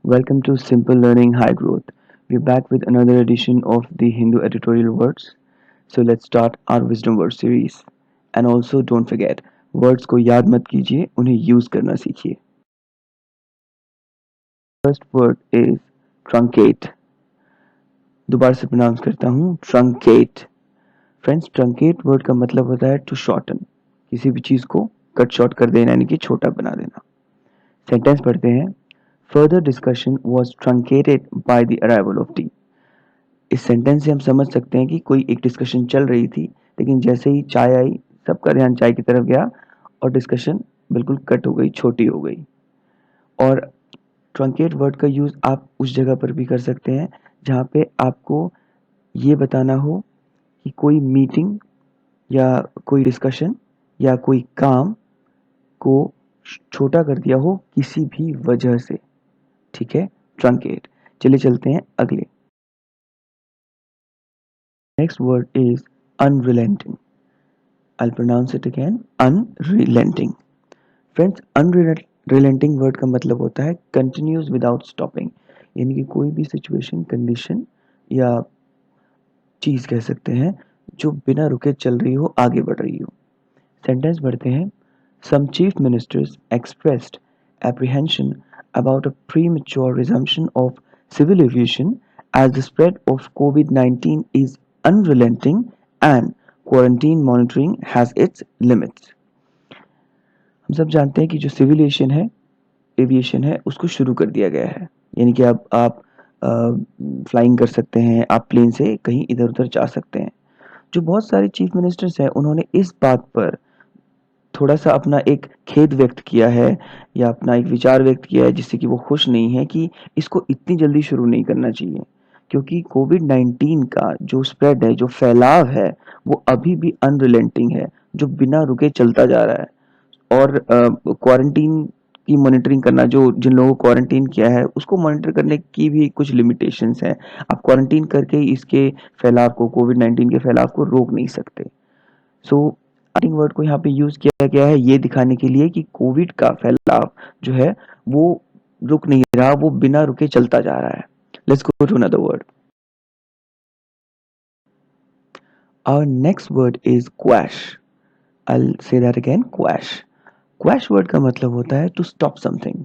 Welcome to Simple Learning High Growth. We're back with another edition of the Hindu editorial words. So let's start our wisdom word series. And also don't forget, words को याद मत कीजिए, उन्हें use करना सीखिए. First word is truncate. दोबारा से pronounce करता हूँ truncate. फ्रेंड्स ट्रंकेट वर्ड का मतलब होता है टू शॉर्टन, किसी भी चीज को कट शॉर्ट कर देना यानी कि छोटा बना देना. सेंटेंस पढ़ते हैं. Further discussion was truncated by the arrival of tea. इस सेंटेंस से हम समझ सकते हैं कि कोई एक डिस्कशन चल रही थी, लेकिन जैसे ही चाय आई सबका ध्यान चाय की तरफ गया और डिस्कशन बिल्कुल कट हो गई, छोटी हो गई. और ट्रंकेट वर्ड का यूज़ आप उस जगह पर भी कर सकते हैं जहाँ पे आपको ये बताना हो कि कोई मीटिंग या कोई डिस्कशन या कोई काम को छोटा कर दिया हो किसी भी वजह से. ठीक है, ट्रंकेट. चलिए चलते हैं अगले. Next word is unrelenting. I'll pronounce it again, unrelenting. Friends, unrelenting word का मतलब होता है continuous without stopping, यानी कि कोई भी सिचुएशन, कंडीशन या चीज कह सकते हैं जो बिना रुके चल रही हो, आगे बढ़ रही हो. सेंटेंस पढ़ते हैं. Some chief ministers expressed apprehension about a premature resumption of civil aviation as the spread of COVID-19 is unrelenting and quarantine monitoring has its limits. हम सब जानते हैं कि जो सिविल एविएशन है उसको शुरू कर दिया गया है, यानी कि अब आप फ्लाइंग कर सकते हैं, आप प्लेन से कहीं इधर उधर जा सकते हैं. जो बहुत सारे चीफ मिनिस्टर्स हैं उन्होंने इस बात पर थोड़ा सा अपना एक खेद व्यक्त किया है या अपना एक विचार व्यक्त किया है जिससे कि वो खुश नहीं है कि इसको इतनी जल्दी शुरू नहीं करना चाहिए, क्योंकि कोविड-19 का जो स्प्रेड है, जो फैलाव है, वो अभी भी अनरिलेंटिंग है, जो बिना रुके चलता जा रहा है. और क्वारंटीन की मॉनिटरिंग करना, जो जिन लोगों को क्वारंटीन किया है उसको मॉनिटर करने की भी कुछ लिमिटेशंस हैं. आप क्वारंटीन करके इसके फैलाव को, कोविड-19 के फैलाव को रोक नहीं सकते. सो वर्ड को यहाँ पे यूज किया गया है ये दिखाने के लिए कि कोविड का फैलाव जो है वो रुक नहीं रहा, वो बिना रुके चलता जा रहा है. Let's go to another word. Our next word is quash. I say that again, quash. Quash word का मतलब होता है टू स्टॉप समथिंग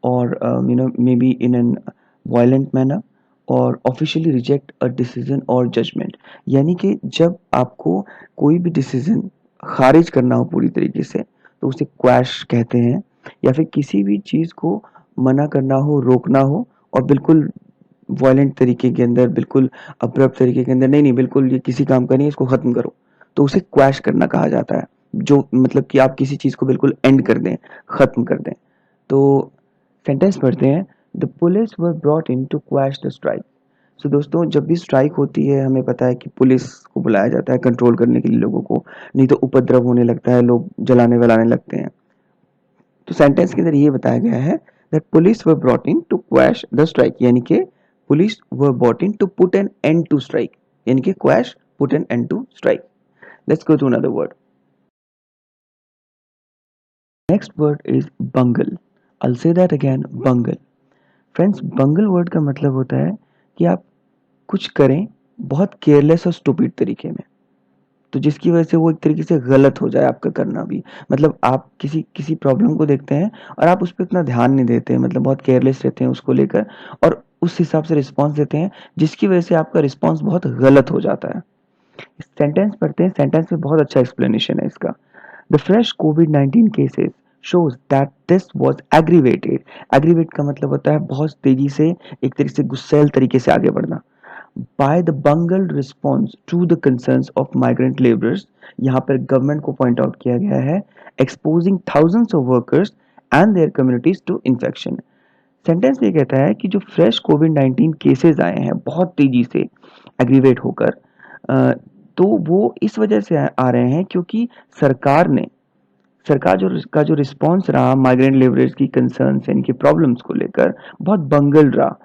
और maybe in an violent manner और ऑफिशियली रिजेक्ट अ डिसीजन और जजमेंट, यानी कि जब आपको कोई भी डिसीजन खारिज करना हो पूरी तरीके से तो उसे क्वैश कहते हैं. या फिर किसी भी चीज़ को मना करना हो, रोकना हो और बिल्कुल वायलेंट तरीके के अंदर, बिल्कुल अब्रप्ट तरीके के अंदर, नहीं नहीं बिल्कुल ये किसी काम का नहीं, इसको खत्म करो, तो उसे क्वैश करना कहा जाता है. जो मतलब कि आप किसी चीज़ को बिल्कुल एंड कर दें, खत्म कर दें. तो सेंटेंस पढ़ते हैं. The police were brought in to quash the strike. So दोस्तों, जब भी स्ट्राइक होती है हमें पता है कि पुलिस को बुलाया जाता है कंट्रोल करने के लिए लोगों को, नहीं तो उपद्रव होने लगता है, लोग जलाने वलाने लगते हैं. तो सेंटेंस के अंदर ये बताया गया है that police were brought in to quash the strike, यानी कि police were brought in to put an end to strike, यानी कि quash, put an end to strike. Let's go to another word. Next word is bangle. I'll say that again, bangle. Friends, bangle वर्ड का मतलब होता है कि आप कुछ करें बहुत केयरलेस और स्टूपिड तरीके में, तो जिसकी वजह से वो एक तरीके से गलत हो जाए आपका करना भी. मतलब आप किसी किसी प्रॉब्लम को देखते हैं और आप उस पर इतना ध्यान नहीं देते, मतलब बहुत केयरलेस रहते हैं उसको लेकर और उस हिसाब से रिस्पॉन्स देते हैं जिसकी वजह से आपका रिस्पॉन्स बहुत गलत हो जाता है. सेंटेंस पढ़ते हैं. सेंटेंस में बहुत अच्छा एक्सप्लेनेशन है इसका. The fresh covid cases shows that this was aggravated. Aggravate का मतलब होता है बहुत तेजी से, एक तरीके से गुस्सैल तरीके से आगे बढ़ना. By the bungled response to the concerns of migrant laborers, यहाँ पर गवर्नमेंट को पॉइंट आउट किया गया है, exposing thousands of workers and their communities to infection. Sentence ये कहता है कि जो फ्रेश कोविड-19 केसेस आए हैं बहुत तेजी से एग्रीवेट होकर, तो वो इस वजह से आ रहे हैं क्योंकि सरकार जो रिस्पॉन्स रहा माइग्रेंट लेबरर्स की कंसर्न्स यानी कि प्रॉब्लम्स को लेकर बहुत बंगल रहा,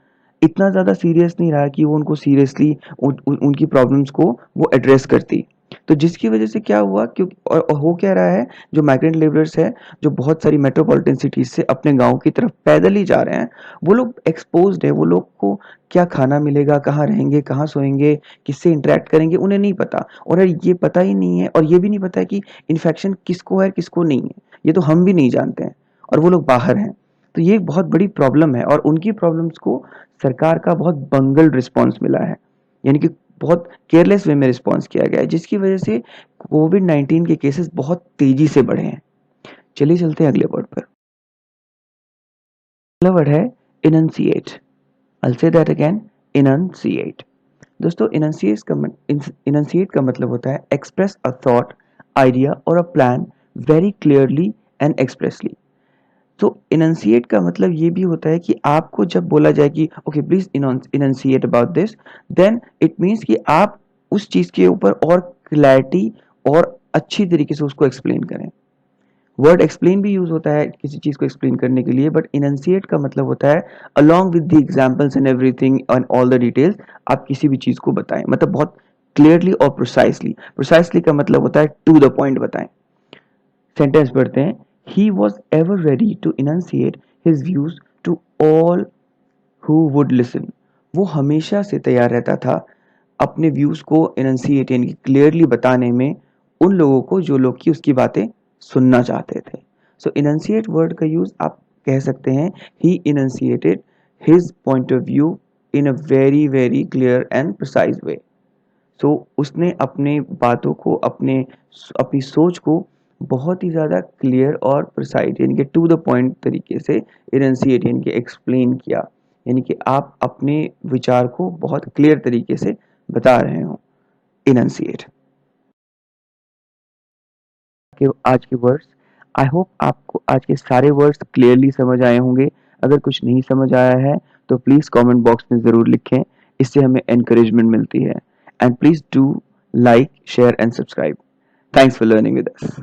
इतना ज़्यादा सीरियस नहीं रहा कि वो उनको सीरियसली उनकी प्रॉब्लम्स को वो एड्रेस करती. तो जिसकी वजह से क्या हुआ, क्योंकि और हो क्या रहा है, जो माइग्रेंट लेबरर्स है जो बहुत सारी मेट्रोपॉलिटन सिटीज से अपने गांव की तरफ पैदल ही जा रहे हैं, वो लोग एक्सपोज्ड है, वो लोग को क्या खाना मिलेगा, कहाँ रहेंगे, कहाँ सोएंगे, किससे इंटरेक्ट करेंगे, उन्हें नहीं पता। और ये पता ही नहीं है, और ये भी नहीं पता है कि इन्फेक्शन किसको है किसको नहीं है, ये तो हम भी नहीं जानते हैं, और वो लोग बाहर हैं। तो ये एक बहुत बड़ी प्रॉब्लम है, और उनकी प्रॉब्लम्स को सरकार का बहुत बंगल रिस्पॉन्स मिला है, यानी कि बहुत केयरलेस वे में रिस्पॉन्स किया गया है, जिसकी वजह से कोविड-19 के केसेस बहुत तेजी से बढ़े हैं। चलिए चलते हैं अगले वर्ड पर। अगला वर्ड है इनंसिएट। I'll say that again, enunciate. दोस्तों इनंसिएट का मतलब होता है एक्सप्रेस अ थॉट, आइडिया और a plan very clearly and expressly. तो इनंसिएट का मतलब ये भी होता है कि आपको जब बोला जाए कि okay please enunciate about this, then it means कि आप उस चीज के ऊपर और क्लैरिटी और अच्छी तरीके से उसको एक्सप्लेन करें। वर्ड एक्सप्लेन भी यूज होता है किसी चीज को एक्सप्लेन करने के लिए, बट इनंसिएट का मतलब होता है along with the examples and everything and all the details, आप किसी भी चीज को बताएं, मतलब बहुत क्लियरली और प्रिसाइसली। प्रिसाइसली का मतलब होता है टू द पॉइंट बताएं। सेंटेंस पढ़ते हैं, he was ever ready to enunciate his views to all who would listen. वो हमेशा से तैयार रहता था अपने व्यूज को इनंसिएट यानी क्लियरली बताने में उन लोगों को जो लोग की उसकी बातें सुनना चाहते थे। सो इनंसिएट वर्ड का यूज आप कह सकते हैं, he enunciated his point of view in a very very clear and precise way. So उसने अपने बातों को अपनी सोच को बहुत ही ज़्यादा क्लियर और प्रिसाइज यानी कि टू द पॉइंट तरीके से इनंसिएट यानी कि एक्सप्लेन किया, यानी कि आप अपने विचार को बहुत क्लियर तरीके से बता रहे हो। इनंसिएट के आज के वर्ड्स। आई होप आपको आज के सारे वर्ड्स क्लियरली समझ आए होंगे। अगर कुछ नहीं समझ आया है तो प्लीज़ कमेंट बॉक्स में ज़रूर लिखें, इससे हमें एनकरेजमेंट मिलती है। And please do like share and subscribe. Thanks for learning with us.